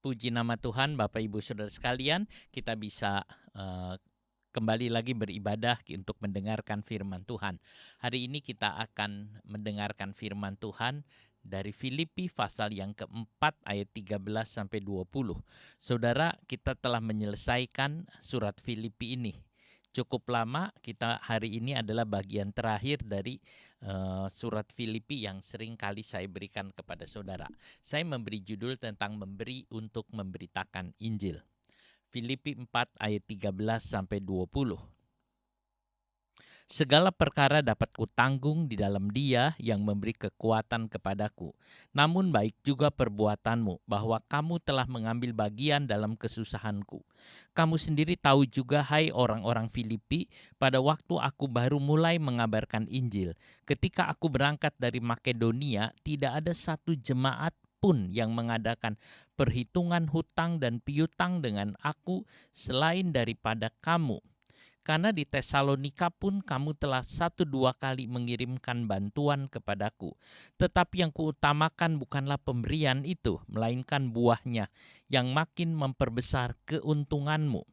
Puji nama Tuhan, Bapak Ibu Saudara sekalian, kita bisa kembali lagi beribadah untuk mendengarkan firman Tuhan. Hari ini kita akan mendengarkan firman Tuhan dari Filipi pasal yang keempat ayat 13 sampai 20. Saudara, kita telah menyelesaikan surat Filipi ini. Cukup lama, kita hari ini adalah bagian terakhir dari surat Filipi yang sering kali saya berikan kepada saudara. Saya memberi judul tentang memberi untuk memberitakan Injil. Filipi 4 ayat 13 sampai 20. Segala perkara dapat kutanggung di dalam Dia yang memberi kekuatan kepadaku. Namun baik juga perbuatanmu, bahwa kamu telah mengambil bagian dalam kesusahanku. Kamu sendiri tahu juga, hai orang-orang Filipi, pada waktu aku baru mulai mengabarkan Injil, ketika aku berangkat dari Makedonia, tidak ada satu jemaat pun yang mengadakan perhitungan hutang dan piutang dengan aku selain daripada kamu. Karena di Tesalonika pun kamu telah 1-2 kali mengirimkan bantuan kepadaku. Tetapi yang kuutamakan bukanlah pemberian itu, melainkan buahnya yang makin memperbesar keuntunganmu.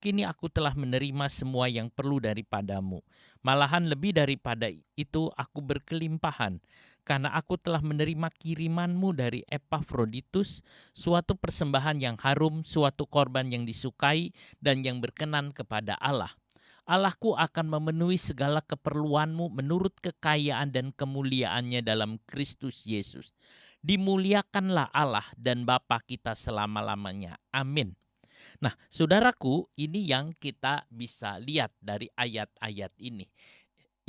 Kini aku telah menerima semua yang perlu daripadamu. Malahan lebih daripada itu aku berkelimpahan, karena aku telah menerima kirimanmu dari Epafroditus, suatu persembahan yang harum, suatu korban yang disukai dan yang berkenan kepada Allah. Allahku akan memenuhi segala keperluanmu menurut kekayaan dan kemuliaannya dalam Kristus Yesus. Dimuliakanlah Allah dan Bapa kita selama-lamanya. Amin. Nah, saudaraku, ini yang kita bisa lihat dari ayat-ayat ini.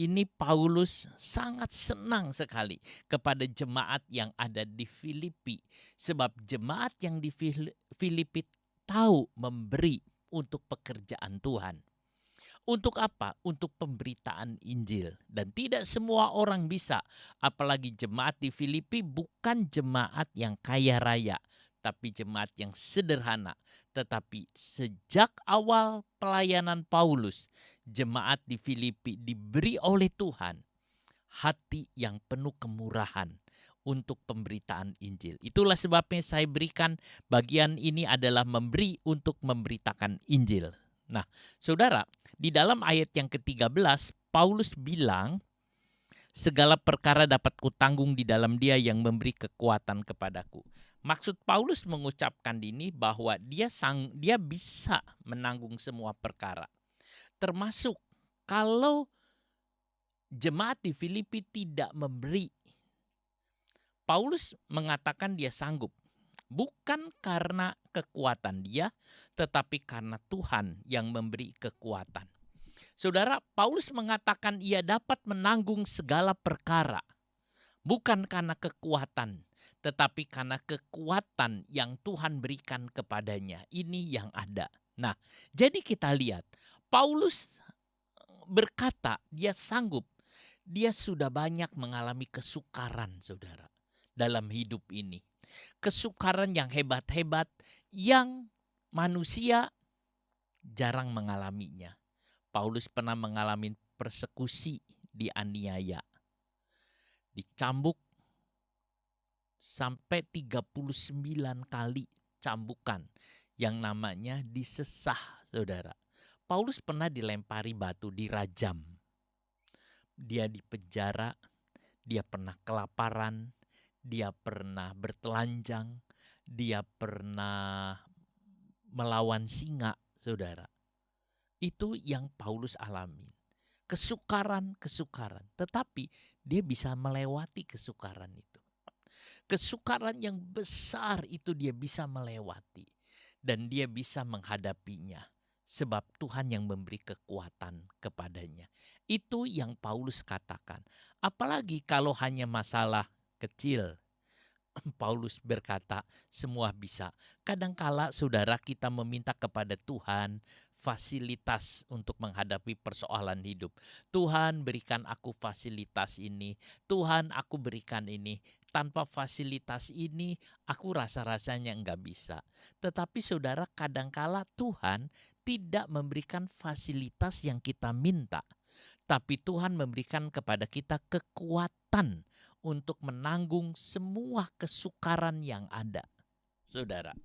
Ini Paulus sangat senang sekali kepada jemaat yang ada di Filipi. Sebab jemaat yang di Filipi tahu memberi untuk pekerjaan Tuhan. Untuk apa? Untuk pemberitaan Injil. Dan tidak semua orang bisa. Apalagi jemaat di Filipi bukan jemaat yang kaya raya, tapi jemaat yang sederhana. Tetapi sejak awal pelayanan Paulus, jemaat di Filipi diberi oleh Tuhan hati yang penuh kemurahan untuk pemberitaan Injil. Itulah sebabnya saya berikan bagian ini adalah memberi untuk memberitakan Injil. Nah, saudara, di dalam ayat yang ke-13, Paulus bilang, segala perkara dapat kutanggung di dalam Dia yang memberi kekuatan kepadaku. Maksud Paulus mengucapkan ini bahwa dia bisa menanggung semua perkara. Termasuk kalau jemaat di Filipi tidak memberi, Paulus mengatakan dia sanggup. Bukan karena kekuatan dia, tetapi karena Tuhan yang memberi kekuatan. Saudara, Paulus mengatakan ia dapat menanggung segala perkara. Bukan karena kekuatan, tetapi karena kekuatan yang Tuhan berikan kepadanya. Ini yang ada. Nah, jadi kita lihat, Paulus berkata dia sanggup. Dia sudah banyak mengalami kesukaran, saudara, dalam hidup ini. Kesukaran yang hebat-hebat yang manusia jarang mengalaminya. Paulus pernah mengalami persekusi, dianiaya, dicambuk sampai 39 kali cambukan yang namanya disesah, saudara. Paulus pernah dilempari batu, dirajam. Dia dipenjara, dia pernah kelaparan, dia pernah bertelanjang, dia pernah melawan singa, saudara. Itu yang Paulus alami. Kesukaran. Tetapi dia bisa melewati kesukaran itu. Kesukaran yang besar itu dia bisa melewati. Dan dia bisa menghadapinya. Sebab Tuhan yang memberi kekuatan kepadanya. Itu yang Paulus katakan. Apalagi kalau hanya masalah kecil. Paulus berkata, semua bisa. Kadangkala saudara kita meminta kepada Tuhan fasilitas untuk menghadapi persoalan hidup. Tuhan berikan aku fasilitas ini. Tuhan aku berikan ini. Tanpa fasilitas ini aku rasa-rasanya enggak bisa. Tetapi saudara, kadangkala Tuhan tidak memberikan fasilitas yang kita minta. Tapi Tuhan memberikan kepada kita kekuatan untuk menanggung semua kesukaran yang ada, saudara.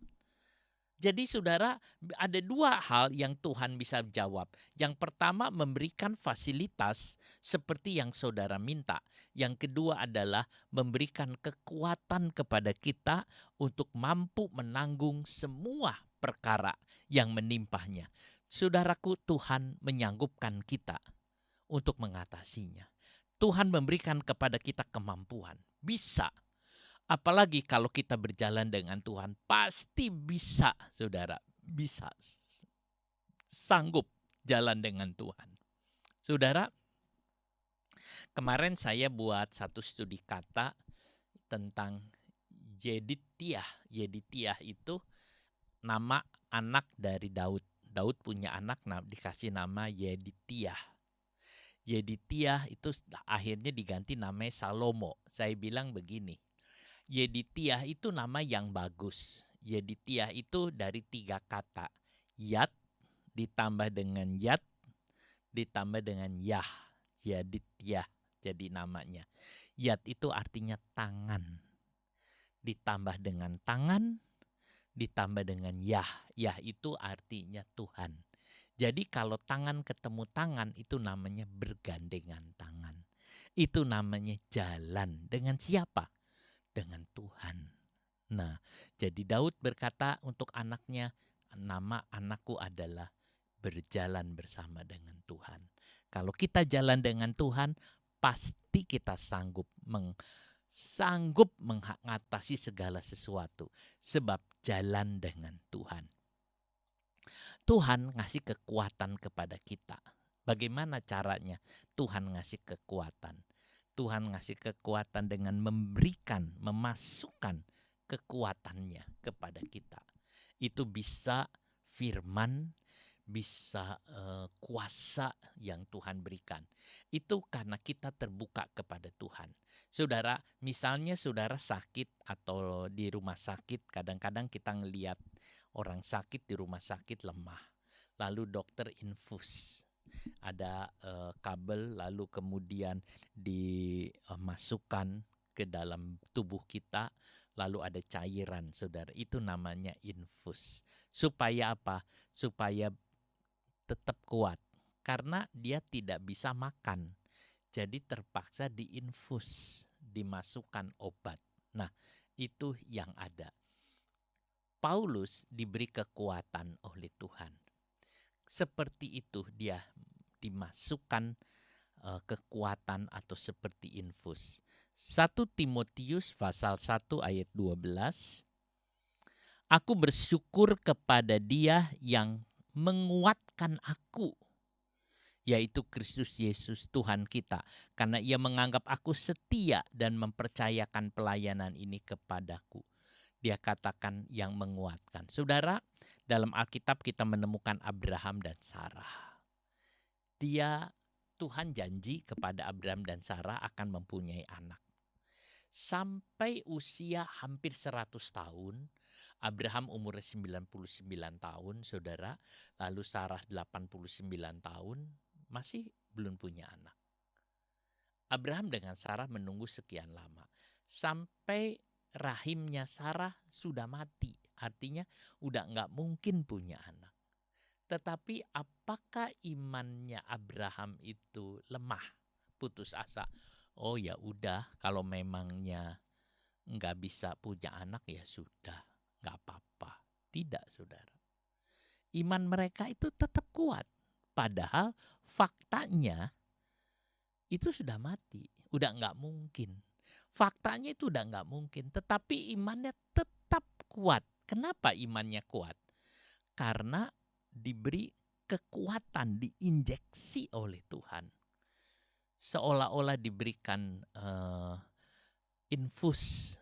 Jadi saudara, ada dua hal yang Tuhan bisa jawab. Yang pertama memberikan fasilitas seperti yang saudara minta. Yang kedua adalah memberikan kekuatan kepada kita untuk mampu menanggung semua perkara yang menimpahnya. Saudaraku, Tuhan menyanggupkan kita untuk mengatasinya. Tuhan memberikan kepada kita kemampuan. Bisa. Apalagi kalau kita berjalan dengan Tuhan, pasti bisa, saudara. Bisa, sanggup jalan dengan Tuhan. Saudara, kemarin saya buat satu studi kata tentang Yeditiah. Yeditiah itu nama anak dari Daud. Daud punya anak dikasih nama Yeditiah. Yeditiah itu akhirnya diganti namanya Salomo. Saya bilang begini, Yeditiah itu nama yang bagus. Yeditiah itu dari 3 kata. Yat ditambah dengan yat ditambah dengan yah. Yeditiah jadi namanya. Yat itu artinya tangan. Ditambah dengan tangan ditambah dengan yah. Yah itu artinya Tuhan. Jadi kalau tangan ketemu tangan itu namanya bergandengan tangan. Itu namanya jalan. Dengan siapa? Dengan Tuhan. Nah, jadi Daud berkata untuk anaknya, nama anakku adalah berjalan bersama dengan Tuhan. Kalau kita jalan dengan Tuhan, pasti kita sanggup mengatasi segala sesuatu. Sebab jalan dengan Tuhan. Tuhan ngasih kekuatan kepada kita. Bagaimana caranya Tuhan ngasih kekuatan? Tuhan ngasih kekuatan dengan memasukkan kekuatannya kepada kita. Itu bisa firman, bisa kuasa yang Tuhan berikan. Itu karena kita terbuka kepada Tuhan. Saudara, misalnya saudara sakit atau di rumah sakit, kadang-kadang kita ngelihat orang sakit di rumah sakit lemah. Lalu dokter infus. Ada kabel lalu kemudian dimasukkan ke dalam tubuh kita. Lalu ada cairan, saudara. Itu namanya infus. Supaya apa? Supaya tetap kuat. Karena dia tidak bisa makan. Jadi terpaksa diinfus, dimasukkan obat. Nah, itu yang ada. Paulus diberi kekuatan oleh Tuhan. Seperti itu dia dimasukkan kekuatan atau seperti infus. 1 Timotius pasal 1 ayat 12. Aku bersyukur kepada Dia yang menguatkan aku, yaitu Kristus Yesus Tuhan kita, karena Ia menganggap aku setia dan mempercayakan pelayanan ini kepadaku. Dia katakan yang menguatkan. Saudara, dalam Alkitab kita menemukan Abraham dan Sarah. Tuhan janji kepada Abraham dan Sarah akan mempunyai anak. Sampai usia hampir 100 tahun, Abraham umurnya 99 tahun, saudara, lalu Sarah 89 tahun, masih belum punya anak. Abraham dengan Sarah menunggu sekian lama. Sampai rahimnya Sarah sudah mati. Artinya udah nggak mungkin punya anak. Tetapi apakah imannya Abraham itu lemah, putus asa? Oh ya udah, kalau memangnya nggak bisa punya anak ya sudah, nggak apa-apa. Tidak, saudara. Iman mereka itu tetap kuat. Padahal faktanya itu sudah mati, udah nggak mungkin. Faktanya itu udah nggak mungkin, tetapi imannya tetap kuat. Kenapa imannya kuat? Karena diberi kekuatan, diinjeksi oleh Tuhan. Seolah-olah diberikan infus.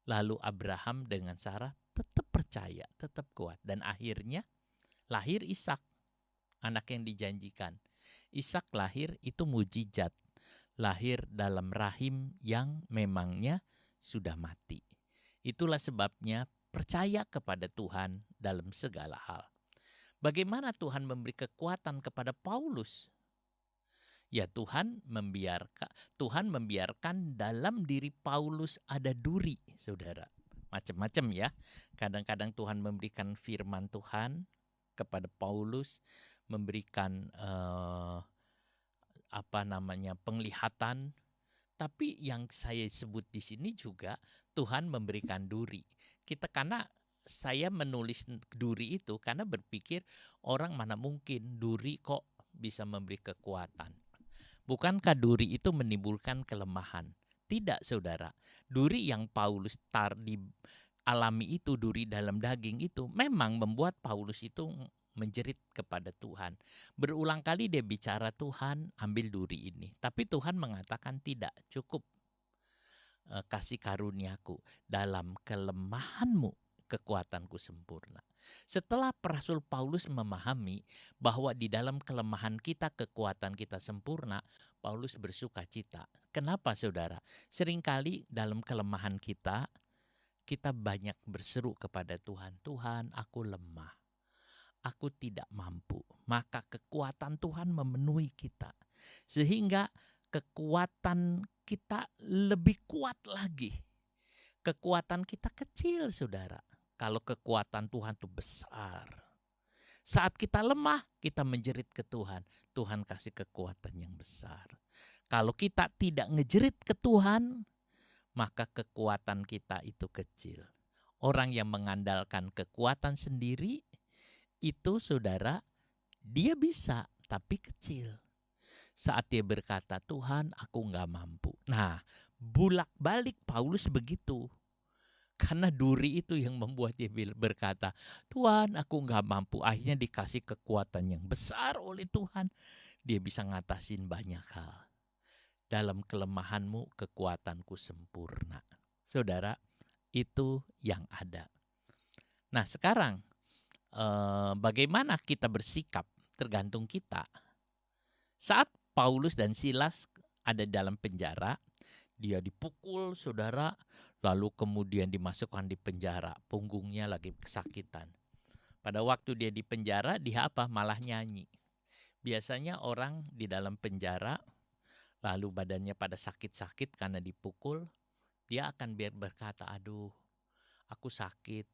Lalu Abraham dengan Sarah tetap percaya, tetap kuat. Dan akhirnya lahir Ishak, anak yang dijanjikan. Ishak lahir itu mujizat. Lahir dalam rahim yang memangnya sudah mati. Itulah sebabnya percaya kepada Tuhan dalam segala hal. Bagaimana Tuhan memberi kekuatan kepada Paulus? Ya Tuhan membiarkan dalam diri Paulus ada duri, saudara. macam-macam ya. Kadang-kadang Tuhan memberikan firman Tuhan kepada Paulus, memberikan penglihatan. Tapi yang saya sebut di sini juga Tuhan memberikan duri. Karena saya menulis duri itu karena berpikir orang mana mungkin duri kok bisa memberi kekuatan. Bukankah duri itu menimbulkan kelemahan? Tidak, saudara. Duri yang Paulus alami itu, duri dalam daging itu, memang membuat Paulus itu menjerit kepada Tuhan. Berulang kali dia bicara, Tuhan ambil duri ini. Tapi Tuhan mengatakan tidak, cukup kasih karuniaku. Dalam kelemahanmu kekuatanku sempurna. Setelah Rasul Paulus memahami bahwa di dalam kelemahan kita kekuatan kita sempurna, Paulus bersuka cita. Kenapa saudara? Seringkali dalam kelemahan kita banyak berseru kepada Tuhan, Tuhan aku lemah, aku tidak mampu. Maka kekuatan Tuhan memenuhi kita. Sehingga kekuatan kita lebih kuat lagi. Kekuatan kita kecil saudara. Kalau kekuatan Tuhan itu besar. Saat kita lemah, kita menjerit ke Tuhan. Tuhan kasih kekuatan yang besar. Kalau kita tidak ngejerit ke Tuhan, maka kekuatan kita itu kecil. Orang yang mengandalkan kekuatan sendiri, itu saudara, dia bisa tapi kecil. Saat dia berkata, Tuhan aku gak mampu. Nah, bulak-balik Paulus begitu. Karena duri itu yang membuat dia berkata, Tuhan aku gak mampu. Akhirnya dikasih kekuatan yang besar oleh Tuhan. Dia bisa ngatasin banyak hal. Dalam kelemahanmu kekuatanku sempurna. Saudara, itu yang ada. Nah sekarang, bagaimana kita bersikap tergantung kita. Saat Paulus dan Silas ada dalam penjara, dia dipukul saudara, lalu kemudian dimasukkan di penjara, punggungnya lagi kesakitan. Pada waktu dia di penjara, dia malah nyanyi. Biasanya orang di dalam penjara, lalu badannya pada sakit-sakit karena dipukul, dia akan berkata, aduh aku sakit,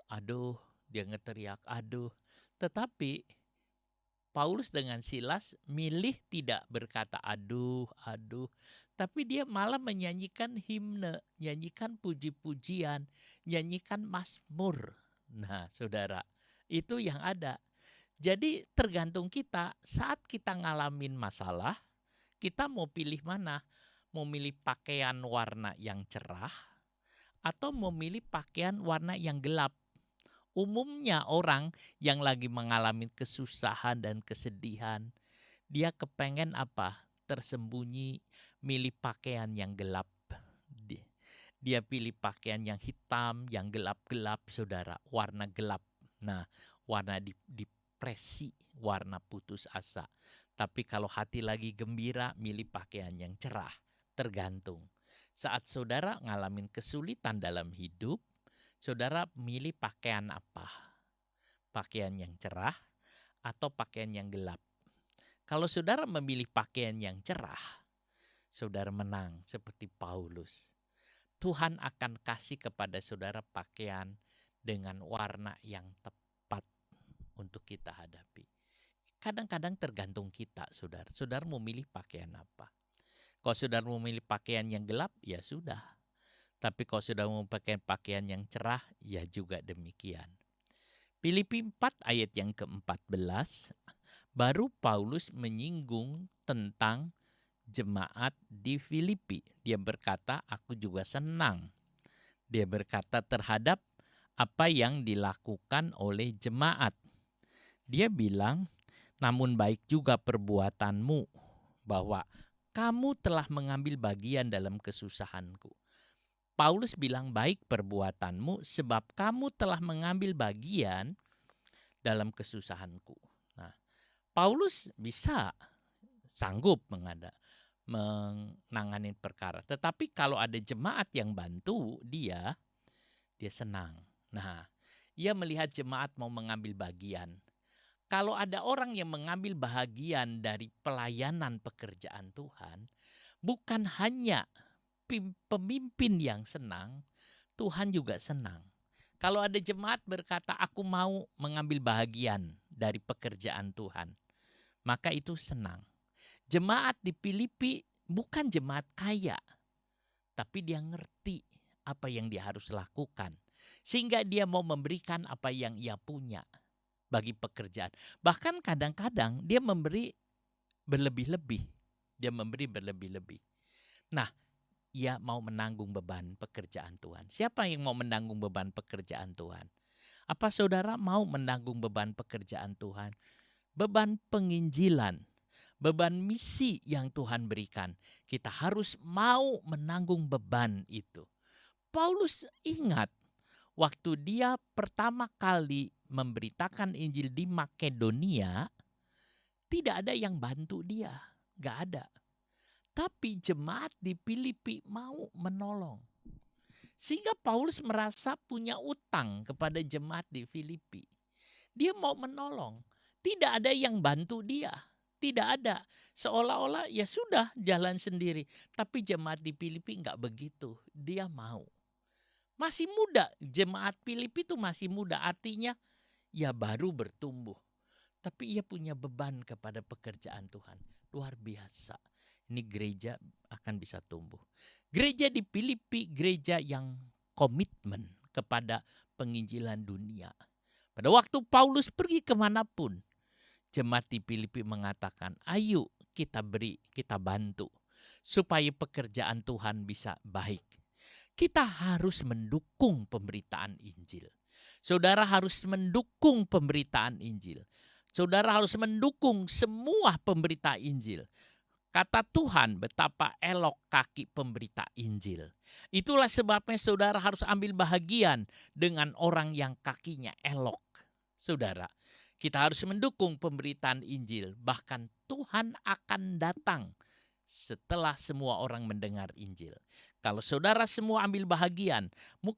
aduh dia ngeteriak, aduh. Tetapi Paulus dengan Silas milih tidak berkata aduh, aduh. Tapi dia malah menyanyikan himne, nyanyikan puji-pujian, nyanyikan mazmur. Nah saudara, itu yang ada. Jadi tergantung kita, saat kita ngalamin masalah, kita mau pilih mana? Mau milih pakaian warna yang cerah atau mau milih pakaian warna yang gelap? Umumnya orang yang lagi mengalami kesusahan dan kesedihan, dia kepengen tersembunyi, milih pakaian yang gelap. Dia pilih pakaian yang hitam, yang gelap-gelap saudara, warna gelap. Nah, warna depresi, warna putus asa. Tapi kalau hati lagi gembira, milih pakaian yang cerah. Tergantung. Saat saudara ngalamin kesulitan dalam hidup, saudara milih pakaian apa? Pakaian yang cerah atau pakaian yang gelap? Kalau saudara memilih pakaian yang cerah, saudara menang seperti Paulus. Tuhan akan kasih kepada saudara pakaian dengan warna yang tepat untuk kita hadapi. Kadang-kadang tergantung kita, saudara. Saudara mau milih pakaian apa? Kalau saudara mau milih pakaian yang gelap, ya sudah. Tapi kalau sudah mau pakai pakaian yang cerah, ya juga demikian. Filipi 4 ayat yang ke-14, baru Paulus menyinggung tentang jemaat di Filipi. Dia berkata, aku juga senang. Dia berkata terhadap apa yang dilakukan oleh jemaat. Dia bilang, namun baik juga perbuatanmu, bahwa kamu telah mengambil bagian dalam kesusahanku. Paulus bilang baik perbuatanmu sebab kamu telah mengambil bagian dalam kesusahanku. Nah, Paulus sanggup menangani perkara. Tetapi kalau ada jemaat yang bantu dia senang. Nah, ia melihat jemaat mau mengambil bagian. Kalau ada orang yang mengambil bagian dari pelayanan pekerjaan Tuhan, bukan hanya pemimpin yang senang, Tuhan juga senang. Kalau ada jemaat berkata, aku mau mengambil bahagian dari pekerjaan Tuhan, maka itu senang. Jemaat di Filipi bukan jemaat kaya, tapi dia ngerti apa yang dia harus lakukan. Sehingga dia mau memberikan apa yang ia punya bagi pekerjaan. Bahkan kadang-kadang dia memberi berlebih-lebih. Dia memberi berlebih-lebih. Nah, ia mau menanggung beban pekerjaan Tuhan. Siapa yang mau menanggung beban pekerjaan Tuhan? Apa saudara mau menanggung beban pekerjaan Tuhan? Beban penginjilan, beban misi yang Tuhan berikan. Kita harus mau menanggung beban itu. Paulus ingat waktu dia pertama kali memberitakan Injil di Makedonia, tidak ada yang bantu dia. Gak ada. Tapi jemaat di Filipi mau menolong. Sehingga Paulus merasa punya utang kepada jemaat di Filipi. Dia mau menolong. Tidak ada yang bantu dia. Tidak ada. Seolah-olah ya sudah jalan sendiri. Tapi jemaat di Filipi enggak begitu. Dia mau. Masih muda. Jemaat Filipi itu masih muda. Artinya ya baru bertumbuh. Tapi ia punya beban kepada pekerjaan Tuhan. Luar biasa. Ini gereja akan bisa tumbuh. Gereja di Filipi, gereja yang komitmen kepada penginjilan dunia. Pada waktu Paulus pergi kemanapun, jemaat di Filipi mengatakan, ayo kita beri, kita bantu. Supaya pekerjaan Tuhan bisa baik. Kita harus mendukung pemberitaan Injil. Saudara harus mendukung pemberitaan Injil. Saudara harus mendukung semua pemberita Injil. Kata Tuhan betapa elok kaki pemberita Injil. Itulah sebabnya saudara harus ambil bahagian dengan orang yang kakinya elok. Saudara, kita harus mendukung pemberitaan Injil. Bahkan Tuhan akan datang setelah semua orang mendengar Injil. Kalau saudara semua ambil bahagian,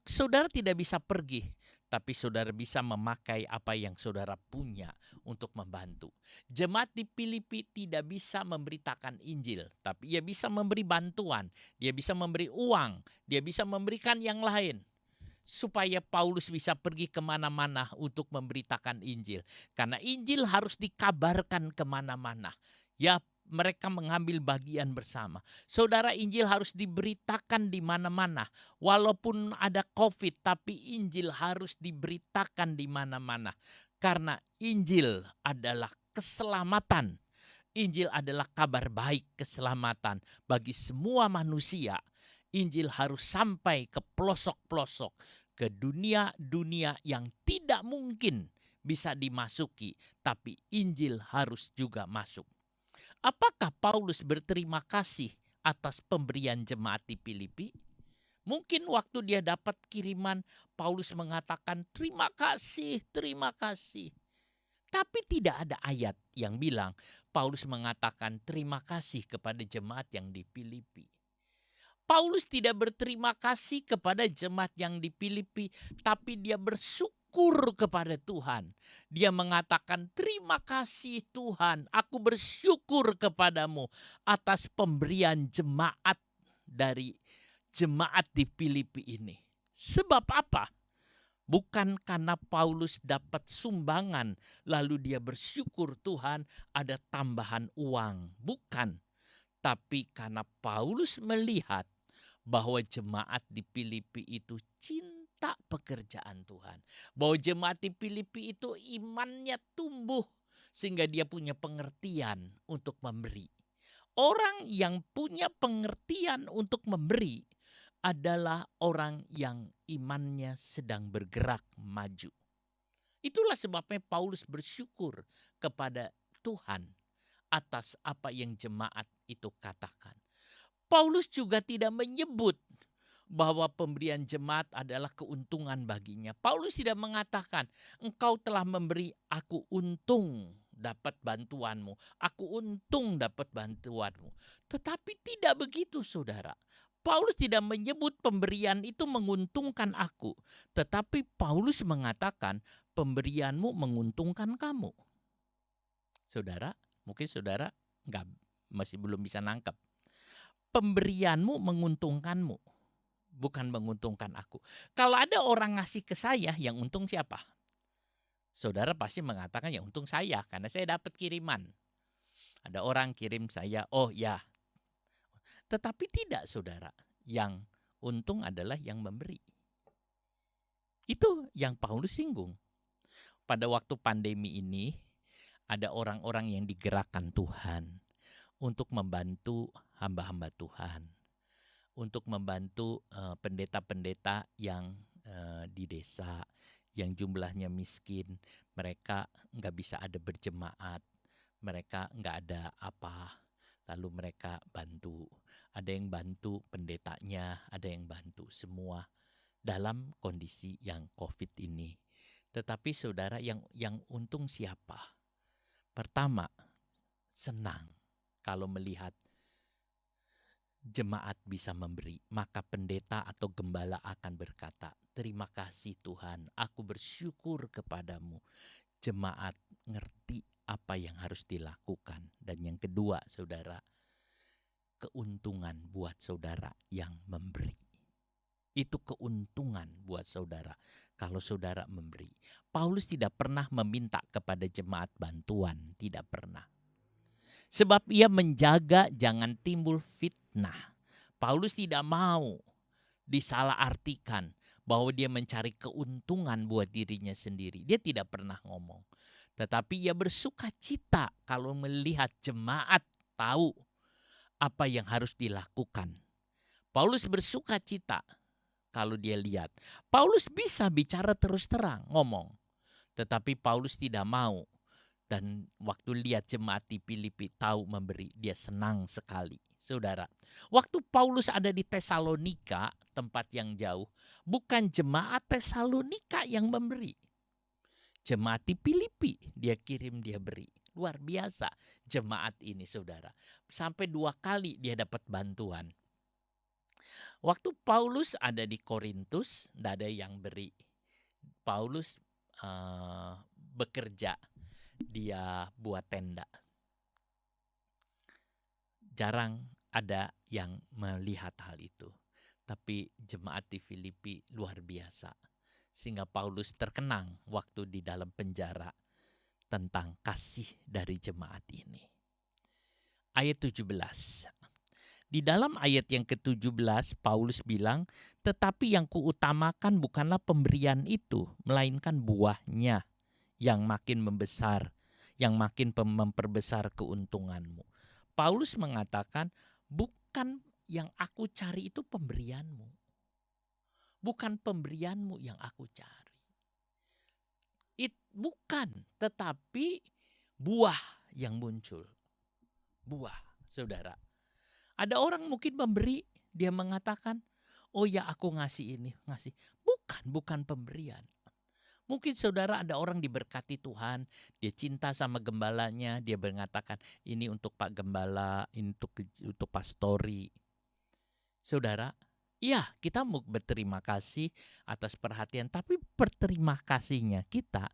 saudara tidak bisa pergi. Tapi saudara bisa memakai apa yang saudara punya untuk membantu. Jemaat di Filipi tidak bisa memberitakan Injil, tapi ia bisa memberi bantuan, dia bisa memberi uang, dia bisa memberikan yang lain. Supaya Paulus bisa pergi kemana-mana untuk memberitakan Injil. Karena Injil harus dikabarkan kemana-mana. Ya, mereka mengambil bagian bersama. Saudara, Injil harus diberitakan di mana-mana. Walaupun ada COVID, tapi Injil harus diberitakan di mana-mana. Karena Injil adalah keselamatan. Injil adalah kabar baik keselamatan bagi semua manusia. Injil harus sampai ke pelosok-pelosok, ke dunia-dunia yang tidak mungkin bisa dimasuki. Tapi Injil harus juga masuk. Apakah Paulus berterima kasih atas pemberian jemaat di Filipi? Mungkin waktu dia dapat kiriman, Paulus mengatakan terima kasih, terima kasih. Tapi tidak ada ayat yang bilang Paulus mengatakan terima kasih kepada jemaat yang di Filipi. Paulus tidak berterima kasih kepada jemaat yang di Filipi, tapi dia bersyukur kepada Tuhan. Dia mengatakan, terima kasih Tuhan, aku bersyukur kepadamu atas pemberian jemaat dari jemaat di Filipi ini. Sebab apa? Bukan karena Paulus dapat sumbangan, lalu dia bersyukur Tuhan ada tambahan uang. Bukan. Tapi karena Paulus melihat bahwa jemaat di Filipi itu cinta pekerjaan Tuhan. Bahwa jemaat di Filipi itu imannya tumbuh sehingga dia punya pengertian untuk memberi. Orang yang punya pengertian untuk memberi adalah orang yang imannya sedang bergerak maju. Itulah sebabnya Paulus bersyukur kepada Tuhan atas apa yang jemaat itu katakan. Paulus juga tidak menyebut bahwa pemberian jemaat adalah keuntungan baginya. Paulus tidak mengatakan, engkau telah memberi, aku untung dapat bantuanmu. Aku untung dapat bantuanmu. Tetapi tidak begitu, saudara. Paulus tidak menyebut pemberian itu menguntungkan aku. Tetapi Paulus mengatakan, pemberianmu menguntungkan kamu. Saudara, mungkin saudara masih belum bisa nangkep. Pemberianmu menguntungkanmu. bukan menguntungkan aku. Kalau ada orang ngasih ke saya, yang untung siapa? Saudara pasti mengatakan yang untung saya, karena saya dapat kiriman. Ada orang kirim saya, oh ya. Tetapi tidak, saudara. Yang untung adalah yang memberi. Itu yang Paulus singgung. Pada waktu pandemi ini, ada orang-orang yang digerakkan Tuhan untuk membantu hamba-hamba Tuhan, untuk membantu pendeta-pendeta yang di desa, yang jumlahnya miskin, mereka nggak bisa ada berjemaat, mereka nggak ada apa, lalu mereka bantu. Ada yang bantu pendetanya, ada yang bantu semua dalam kondisi yang COVID ini. Tetapi saudara, yang untung siapa? Pertama, senang kalau melihat jemaat bisa memberi, maka pendeta atau gembala akan berkata, terima kasih Tuhan, aku bersyukur kepadamu. Jemaat ngerti apa yang harus dilakukan. Dan yang kedua, saudara, keuntungan buat saudara yang memberi. Itu keuntungan buat saudara kalau saudara memberi. Paulus tidak pernah meminta kepada jemaat bantuan, tidak pernah. Sebab ia menjaga jangan timbul fitnah. Paulus tidak mau disalahartikan bahwa dia mencari keuntungan buat dirinya sendiri. Dia tidak pernah ngomong. Tetapi ia bersuka cita kalau melihat jemaat tahu apa yang harus dilakukan. Paulus bersuka cita kalau dia lihat. Paulus bisa bicara terus terang, ngomong. Tetapi Paulus tidak mau. Dan waktu lihat jemaat di Filipi tahu memberi, dia senang sekali. Saudara, waktu Paulus ada di Tesalonika, tempat yang jauh, bukan jemaat Tesalonika yang memberi. Jemaat di Filipi dia kirim, dia beri. Luar biasa jemaat ini, saudara. Sampai 2 kali dia dapat bantuan. Waktu Paulus ada di Korintus, tidak ada yang beri. Paulus bekerja, dia buat tenda. Jarang ada yang melihat hal itu. Tapi jemaat di Filipi luar biasa. Sehingga Paulus terkenang waktu di dalam penjara tentang kasih dari jemaat ini. Ayat 17. Di dalam ayat yang ke-17 Paulus bilang, tetapi yang kuutamakan bukanlah pemberian itu, melainkan buahnya yang makin membesar, yang makin memperbesar keuntunganmu. Paulus mengatakan, bukan yang aku cari itu pemberianmu. Bukan pemberianmu yang aku cari. Bukan, tetapi buah yang muncul. Buah, saudara. Ada orang mungkin memberi, dia mengatakan, oh ya aku ngasih ini, ngasih. Bukan pemberian. Mungkin saudara ada orang diberkati Tuhan, dia cinta sama gembalanya, dia mengatakan ini untuk Pak Gembala, ini untuk pastori. Saudara, ya kita mau berterima kasih atas perhatian, tapi berterima kasihnya kita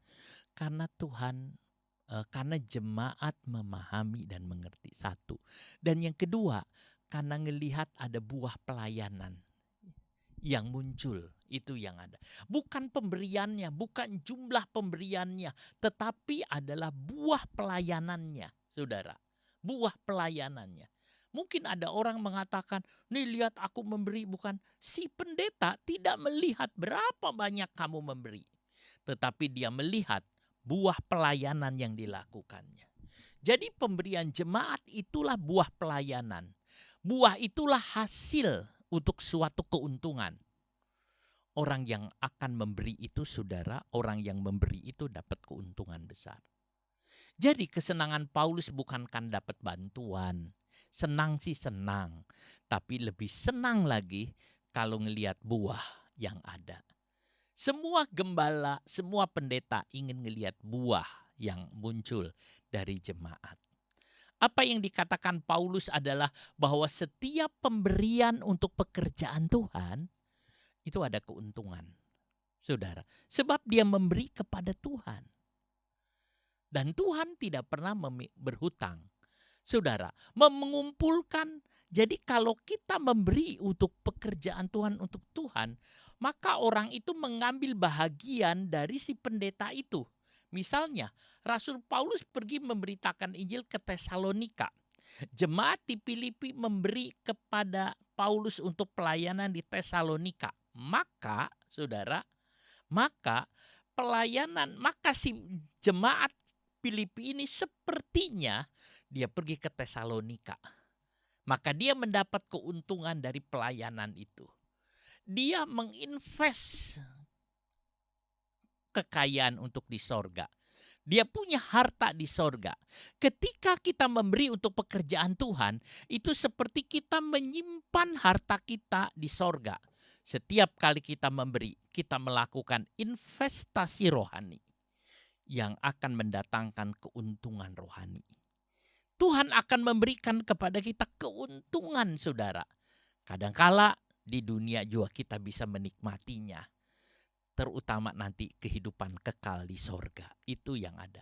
karena Tuhan, karena jemaat memahami dan mengerti, satu. Dan yang kedua, karena ngelihat ada buah pelayanan yang muncul, itu yang ada. Bukan pemberiannya, bukan jumlah pemberiannya, tetapi adalah buah pelayanannya, saudara. Buah pelayanannya. Mungkin ada orang mengatakan, nih lihat aku memberi, bukan. Si pendeta tidak melihat berapa banyak kamu memberi. Tetapi dia melihat buah pelayanan yang dilakukannya. Jadi pemberian jemaat itulah buah pelayanan. Buah itulah hasil untuk suatu keuntungan. Orang yang akan memberi itu, saudara, orang yang memberi itu dapat keuntungan besar. Jadi kesenangan Paulus bukan kan dapat bantuan. Senang sih senang, tapi lebih senang lagi kalau ngelihat buah yang ada. Semua gembala, semua pendeta ingin ngelihat buah yang muncul dari jemaat. Apa yang dikatakan Paulus adalah bahwa setiap pemberian untuk pekerjaan Tuhan itu ada keuntungan, saudara. Sebab dia memberi kepada Tuhan. Dan Tuhan tidak pernah berhutang. Saudara, mengumpulkan Jadi kalau kita memberi untuk pekerjaan Tuhan untuk Tuhan, maka orang itu mengambil bahagian dari si pendeta itu. Misalnya, Rasul Paulus pergi memberitakan Injil ke Tesalonika. Jemaat di Filipi memberi kepada Paulus untuk pelayanan di Tesalonika. Maka, saudara, maka si jemaat Filipi ini sepertinya dia pergi ke Tesalonika. Maka dia mendapat keuntungan dari pelayanan itu. Dia menginvest kekayaan untuk di sorga. Dia punya harta di sorga. Ketika kita memberi untuk pekerjaan Tuhan, itu seperti kita menyimpan harta kita di sorga. Setiap kali kita memberi, kita melakukan investasi rohani yang akan mendatangkan keuntungan rohani. Tuhan akan memberikan kepada kita keuntungan, saudara. Kadangkala di dunia juga kita bisa menikmatinya. Terutama nanti kehidupan kekal di sorga. Itu yang ada.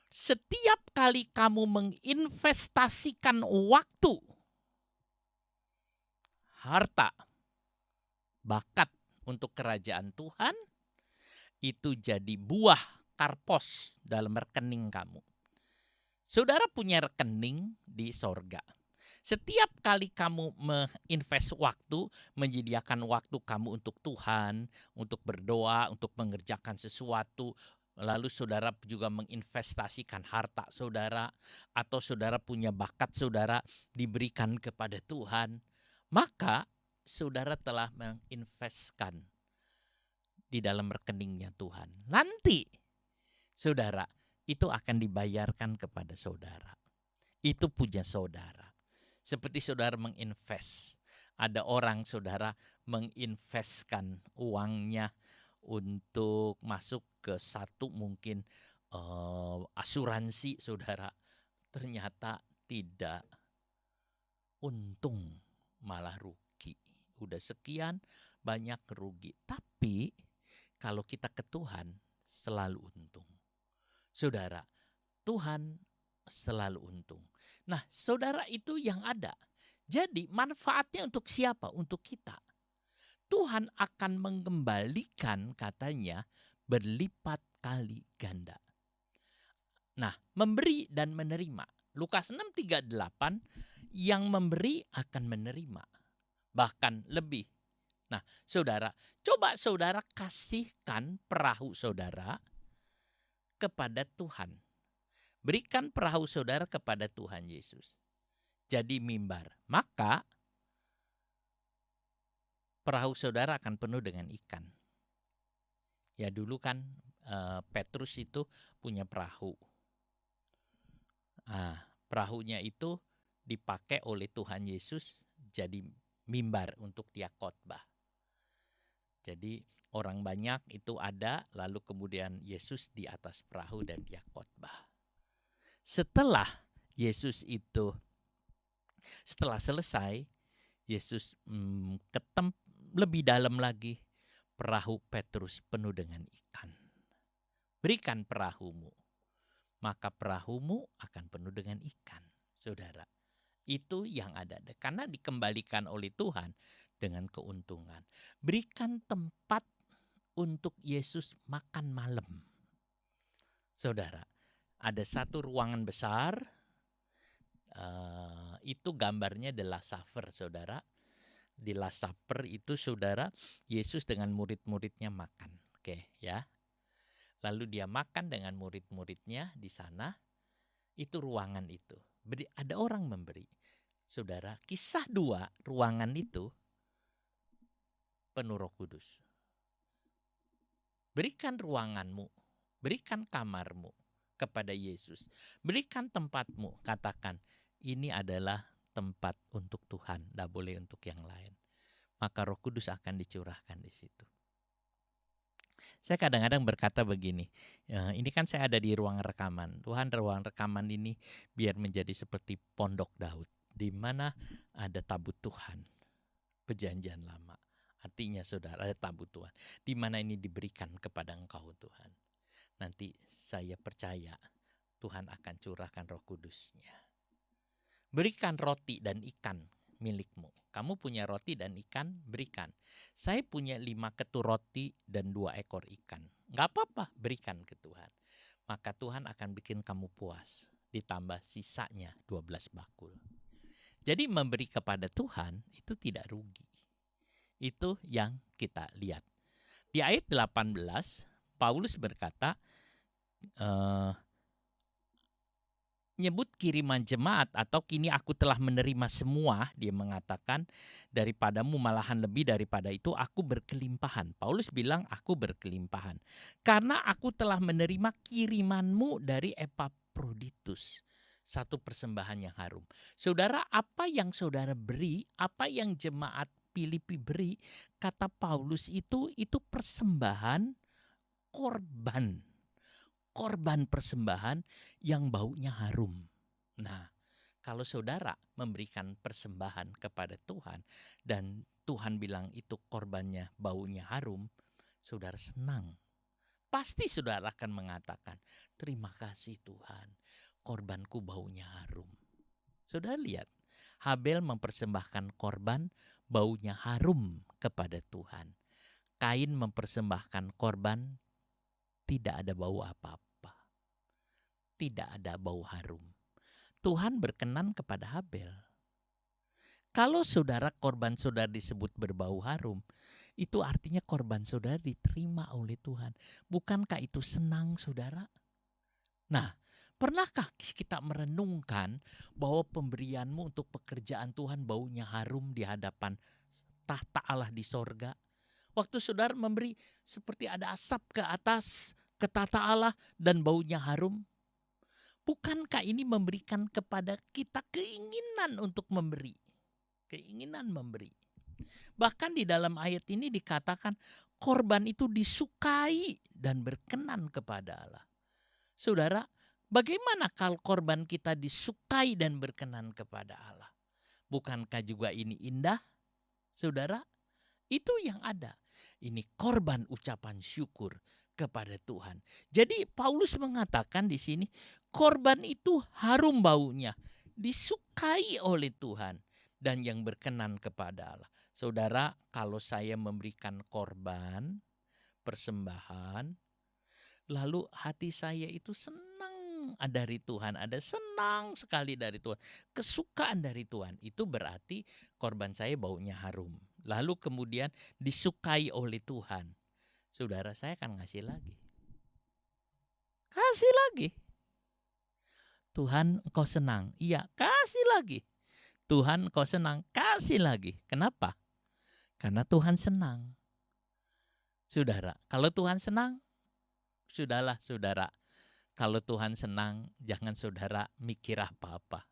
Setiap kali kamu menginvestasikan waktu, harta, bakat untuk kerajaan Tuhan, itu jadi buah karpos dalam rekening kamu. Saudara punya rekening di sorga. Setiap kali kamu menginvest waktu, menyediakan waktu kamu untuk Tuhan, untuk berdoa, untuk mengerjakan sesuatu, lalu saudara juga menginvestasikan harta saudara, atau saudara punya bakat saudara diberikan kepada Tuhan, maka saudara telah menginvestkan di dalam rekeningnya Tuhan. Nanti, saudara, itu akan dibayarkan kepada saudara. Itu punya saudara. Seperti saudara menginvest. Ada orang saudara menginvestkan uangnya untuk masuk ke satu mungkin asuransi saudara. Ternyata tidak untung, malah rugi. Udah sekian banyak rugi. Tapi kalau kita ke Tuhan selalu untung. Saudara, Tuhan selalu untung. Nah, saudara, itu yang ada. Jadi manfaatnya untuk siapa? Untuk kita. Tuhan akan mengembalikan, katanya, berlipat kali ganda. Nah, memberi dan menerima. Lukas 6:38, yang memberi akan menerima. Bahkan lebih. Nah, saudara, coba saudara kasihkan perahu saudara kepada Tuhan. Berikan perahu saudara kepada Tuhan Yesus. Jadi mimbar. Maka perahu saudara akan penuh dengan ikan. Ya dulu kan Petrus itu punya perahu. Perahunya itu dipakai oleh Tuhan Yesus jadi mimbar untuk dia khotbah. Jadi orang banyak itu ada, lalu kemudian Yesus di atas perahu dan dia khotbah. Setelah selesai, Yesus lebih dalam lagi, perahu Petrus penuh dengan ikan. Berikan perahumu, maka perahumu akan penuh dengan ikan, saudara. Itu yang ada, karena dikembalikan oleh Tuhan dengan keuntungan. Berikan tempat untuk Yesus makan malam. Saudara, ada satu ruangan besar, itu gambarnya The Last Supper, saudara. Di Last Supper itu, saudara, Yesus dengan murid-muridnya makan. Oke, ya. Lalu dia makan dengan murid-muridnya di sana. Itu ruangan itu. Ada orang memberi. Saudara, Kisah 2, ruangan itu penuh Roh Kudus. Berikan ruanganmu, berikan kamarmu kepada Yesus. Berikan tempatmu, katakan, ini adalah tempat untuk Tuhan, tidak boleh untuk yang lain. Maka Roh Kudus akan dicurahkan di situ. Saya kadang-kadang berkata begini, ini kan saya ada di ruang rekaman. Tuhan, ruang rekaman ini biar menjadi seperti pondok Daud, di mana ada tabut Tuhan, perjanjian lama. Artinya saudara, ada tabut Tuhan, di mana ini diberikan kepada engkau Tuhan. Nanti saya percaya Tuhan akan curahkan Roh Kudus-Nya. Berikan roti dan ikan milikmu. Kamu punya roti dan ikan, berikan. Saya punya 5 ketur roti dan 2 ekor ikan. Nggak apa-apa, berikan ke Tuhan. Maka Tuhan akan bikin kamu puas. Ditambah sisanya 12 bakul. Jadi memberi kepada Tuhan itu tidak rugi. Itu yang kita lihat. Di ayat 18, Paulus berkata, nyebut kiriman jemaat atau kini aku telah menerima semua, dia mengatakan, daripadamu malahan lebih daripada itu aku berkelimpahan. Paulus bilang aku berkelimpahan karena aku telah menerima kirimanmu dari Epaphroditus, satu persembahan yang harum. Saudara, apa yang saudara beri, apa yang jemaat Filipi beri, kata Paulus itu persembahan korban persembahan yang baunya harum. Nah, kalau saudara memberikan persembahan kepada Tuhan dan Tuhan bilang itu korbannya baunya harum, saudara senang. Pasti saudara akan mengatakan, terima kasih Tuhan, korbanku baunya harum. Saudara lihat, Habel mempersembahkan korban baunya harum kepada Tuhan. Kain mempersembahkan korban tidak ada bau apa-apa. Tidak ada bau harum. Tuhan berkenan kepada Habel. Kalau saudara korban saudara disebut berbau harum, itu artinya korban saudara diterima oleh Tuhan. Bukankah itu senang saudara? Nah, pernahkah kita merenungkan bahwa pemberianmu untuk pekerjaan Tuhan baunya harum di hadapan tahta Allah di sorga? Waktu saudara memberi seperti ada asap ke atas, ke tahta Allah dan baunya harum. Bukankah ini memberikan kepada kita keinginan untuk memberi? Keinginan memberi. Bahkan di dalam ayat ini dikatakan korban itu disukai dan berkenan kepada Allah. Saudara, bagaimana kalau korban kita disukai dan berkenan kepada Allah? Bukankah juga ini indah? Saudara, itu yang ada. Ini korban ucapan syukur kepada Tuhan. Jadi Paulus mengatakan di sini korban itu harum baunya, disukai oleh Tuhan dan yang berkenan kepada Allah. Saudara, kalau saya memberikan korban, persembahan, lalu hati saya itu senang dari Tuhan, ada senang sekali dari Tuhan, kesukaan dari Tuhan, itu berarti korban saya baunya harum. Lalu kemudian disukai oleh Tuhan. Saudara, saya akan ngasih lagi. Kasih lagi. Tuhan, engkau senang. Iya, kasih lagi. Tuhan, engkau senang. Kasih lagi. Kenapa? Karena Tuhan senang. Saudara, kalau Tuhan senang, sudahlah saudara. Kalau Tuhan senang, jangan saudara mikir apa-apa.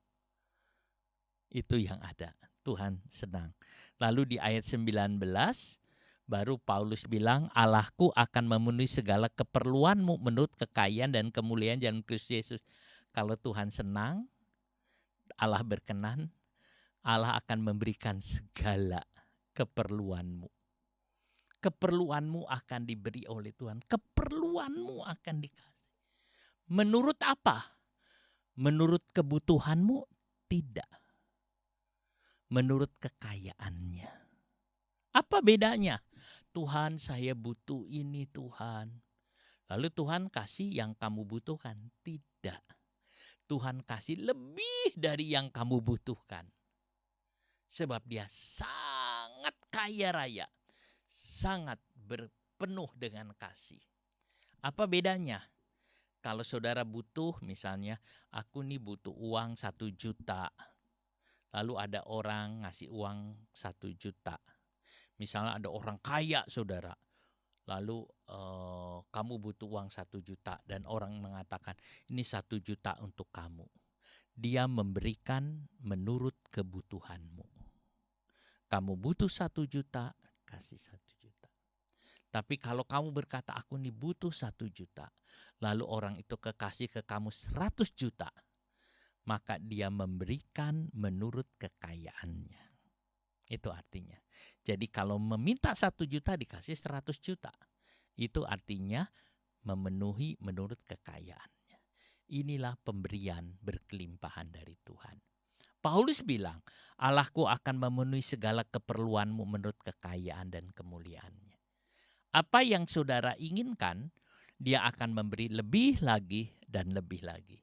Itu yang ada. Tuhan senang. Lalu di ayat 19, baru Paulus bilang, Allahku akan memenuhi segala keperluanmu menurut kekayaan dan kemuliaan dalam Kristus Yesus. Kalau Tuhan senang, Allah berkenan, Allah akan memberikan segala keperluanmu. Keperluanmu akan diberi oleh Tuhan. Keperluanmu akan dikasih. Menurut apa? Menurut kebutuhanmu? Tidak. Menurut kekayaannya. Apa bedanya? Tuhan, saya butuh ini Tuhan. Lalu Tuhan kasih yang kamu butuhkan? Tidak. Tuhan kasih lebih dari yang kamu butuhkan. Sebab dia sangat kaya raya. Sangat berpenuh dengan kasih. Apa bedanya? Kalau saudara butuh, misalnya aku nih butuh uang 1 juta. Lalu ada orang ngasih uang 1 juta. Misalnya ada orang kaya saudara. Lalu kamu butuh uang 1 juta. Dan orang mengatakan ini 1 juta untuk kamu. Dia memberikan menurut kebutuhanmu. Kamu butuh 1 juta, kasih 1 juta. Tapi kalau kamu berkata aku nih butuh 1 juta. Lalu orang itu kasih ke kamu 100 juta. Maka dia memberikan menurut kekayaannya. Itu artinya. Jadi kalau meminta 1 juta dikasih 100 juta. Itu artinya memenuhi menurut kekayaannya. Inilah pemberian berkelimpahan dari Tuhan. Paulus bilang, Allahku akan memenuhi segala keperluanmu menurut kekayaan dan kemuliaannya. Apa yang saudara inginkan, dia akan memberi lebih lagi dan lebih lagi.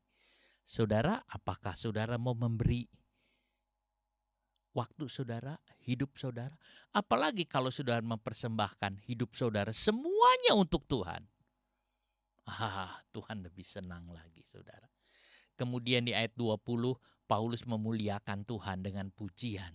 Saudara, apakah saudara mau memberi waktu saudara, hidup saudara? Apalagi kalau saudara mempersembahkan hidup saudara semuanya untuk Tuhan. Tuhan lebih senang lagi, saudara. Kemudian di ayat 20, Paulus memuliakan Tuhan dengan pujian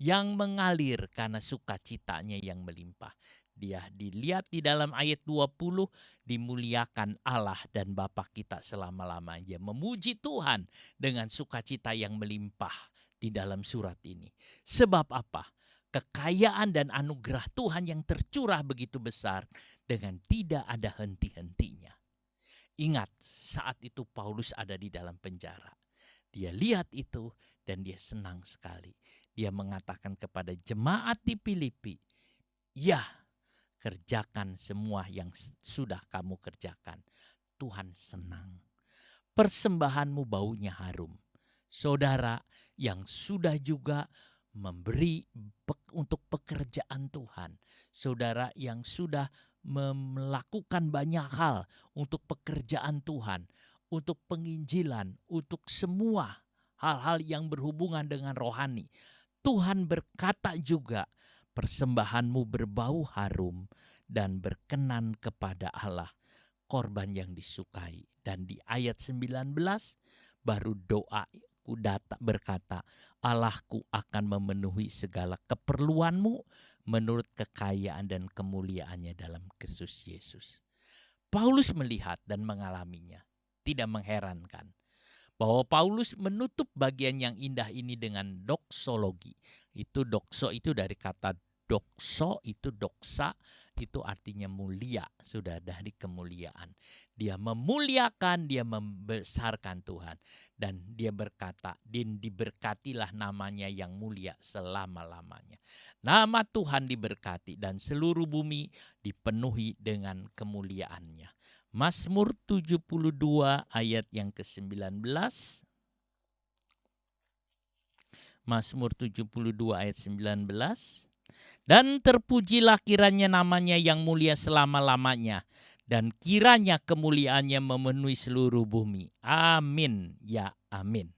yang mengalir karena sukacitanya yang melimpah. Dia dilihat di dalam ayat 20, dimuliakan Allah dan Bapa kita selama-lamanya. Memuji Tuhan dengan sukacita yang melimpah di dalam surat ini. Sebab apa? Kekayaan dan anugerah Tuhan yang tercurah begitu besar dengan tidak ada henti-hentinya. Ingat, saat itu Paulus ada di dalam penjara. Dia lihat itu dan dia senang sekali. Dia mengatakan kepada jemaat di Filipi, ya, kerjakan semua yang sudah kamu kerjakan. Tuhan senang. Persembahanmu baunya harum. Saudara yang sudah juga memberi untuk pekerjaan Tuhan. Saudara yang sudah melakukan banyak hal untuk pekerjaan Tuhan, untuk penginjilan, untuk semua hal-hal yang berhubungan dengan rohani. Tuhan berkata juga, persembahanmu berbau harum dan berkenan kepada Allah, korban yang disukai. Dan di ayat 19 baru doaku berkata, Allahku akan memenuhi segala keperluanmu menurut kekayaan dan kemuliaannya dalam Kristus Yesus. Paulus melihat dan mengalaminya. Tidak mengherankan bahwa Paulus menutup bagian yang indah ini dengan doksologi. Itu dokso itu dari kata dokso, itu doksa, itu artinya mulia, sudah dari kemuliaan. Dia memuliakan, dia membesarkan Tuhan. Dan dia berkata, dan diberkatilah namanya yang mulia selama-lamanya. Nama Tuhan diberkati dan seluruh bumi dipenuhi dengan kemuliaannya. Mazmur 72 ayat yang ke-19. Mazmur 72 ayat 19. Dan terpujilah kiranya namanya yang mulia selama-lamanya. Dan kiranya kemuliaannya memenuhi seluruh bumi. Amin, ya amin.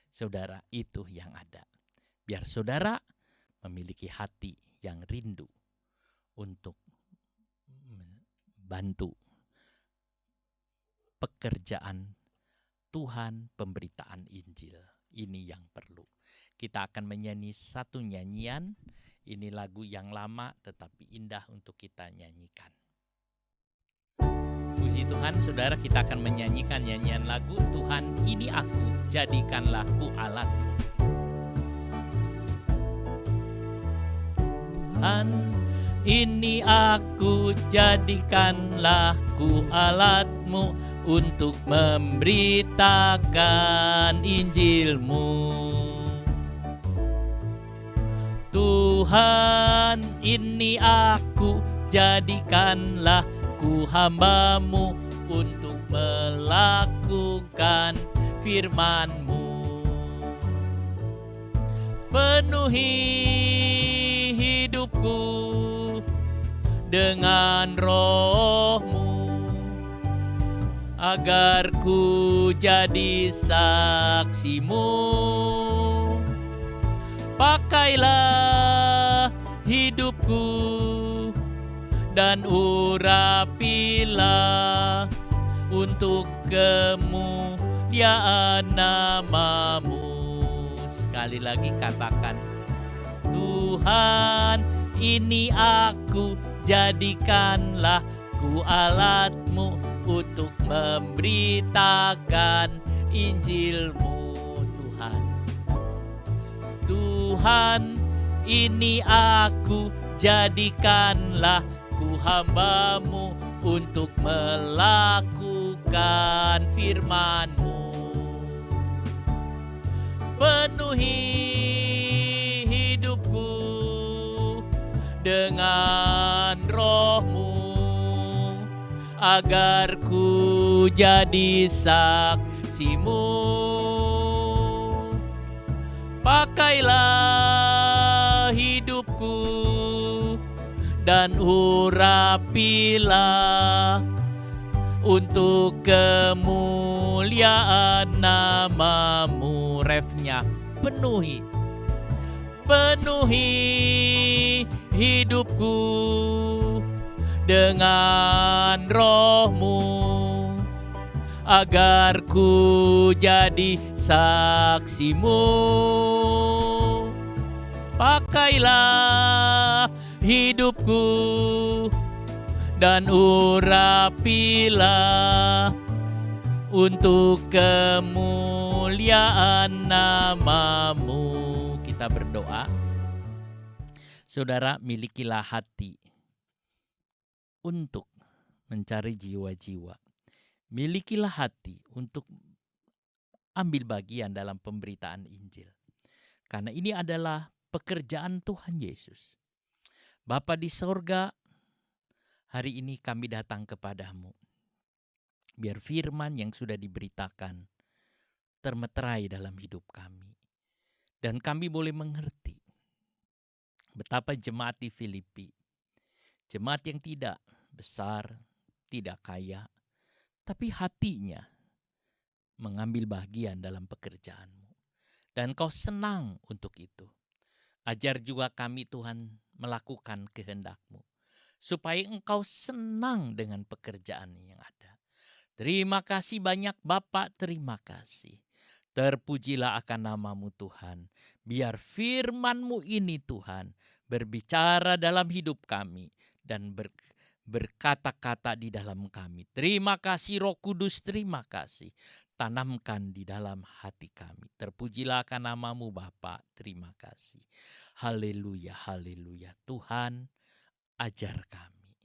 Saudara, itu yang ada. Biar saudara memiliki hati yang rindu untuk bantu pekerjaan Tuhan, pemberitaan Injil. Ini yang perlu. Kita akan menyanyi satu nyanyian. Ini lagu yang lama tetapi indah untuk kita nyanyikan. Puji Tuhan, saudara, kita akan menyanyikan nyanyian lagu Tuhan ini aku, jadikanlah ku alatmu. Tuhan ini aku, jadikanlah ku alatmu untuk memberitakan Injilmu. Tuhan ini aku, jadikanlah ku hambamu untuk melakukan firman-Mu. Penuhi hidupku dengan roh-Mu, agar ku jadi saksi-Mu. Pakailah hidupku dan urapilah untuk kemuliaan nama-Mu. Sekali lagi katakan, Tuhan ini aku, jadikanlah ku alat-Mu untuk memberitakan Injil-Mu. Tuhan ini aku, jadikanlah ku hamba-Mu untuk melakukan firman-Mu. Penuhi hidupku dengan roh-Mu, agar ku jadi saksi-Mu. Pakailah hidupku dan urapilah untuk kemuliaan nama-Mu. Refnya, penuhi hidupku dengan Roh-Mu, agar ku jadi saksi-Mu. Pakailah hidupku dan urapilah untuk kemuliaan nama-Mu. Kita berdoa. Saudara, milikilah hati untuk mencari jiwa-jiwa. Milikilah hati untuk ambil bagian dalam pemberitaan Injil. Karena ini adalah pekerjaan Tuhan Yesus. Bapa di sorga, hari ini kami datang kepadamu. Biar firman yang sudah diberitakan termeterai dalam hidup kami. Dan kami boleh mengerti betapa jemaat di Filipi, jemaat yang tidak besar, tidak kaya, tapi hatinya mengambil bagian dalam pekerjaan-Mu. Dan Kau senang untuk itu. Ajar juga kami Tuhan melakukan kehendak-Mu, supaya Engkau senang dengan pekerjaan yang ada. Terima kasih banyak Bapa, terima kasih. Terpujilah akan nama-Mu Tuhan. Biar firman-Mu ini Tuhan berbicara dalam hidup kami dan berkata-kata di dalam kami. Terima kasih Roh Kudus, terima kasih. Tanamkan di dalam hati kami. Terpujilah akan nama-Mu Bapa, terima kasih. Haleluya, haleluya. Tuhan, ajar kami.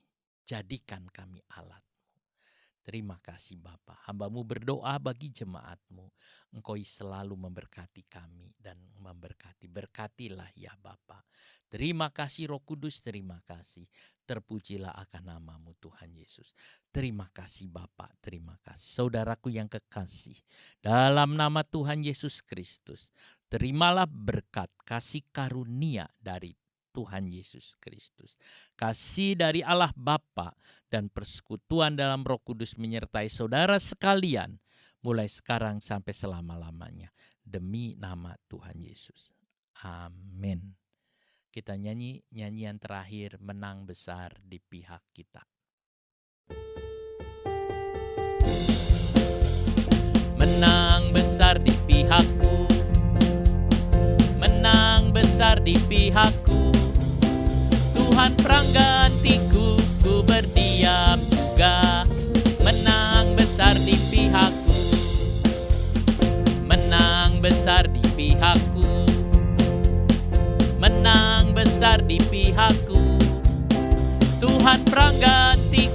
Jadikan kami alat. Terima kasih Bapa. Hamba-Mu berdoa bagi jemaat-Mu. Engkau selalu memberkati kami dan memberkati. Berkatilah ya Bapa. Terima kasih Roh Kudus, terima kasih. Terpujilah akan nama-Mu Tuhan Yesus. Terima kasih Bapa, terima kasih. Saudaraku yang kekasih, dalam nama Tuhan Yesus Kristus, terimalah berkat kasih karunia dari Tuhan Yesus Kristus. Kasih dari Allah Bapa dan persekutuan dalam Roh Kudus menyertai saudara sekalian mulai sekarang sampai selama-lamanya. Demi nama Tuhan Yesus. Amin. Kita nyanyi nyanyian terakhir, menang besar di pihak kita. Menang besar di pihakku, menang besar di pihakku. Tuhan peranggantiku, ku berdiam juga. Menang besar di pihakku, menang besar di pihakku, menang besar di pihakku. Tuhan peranggantiku,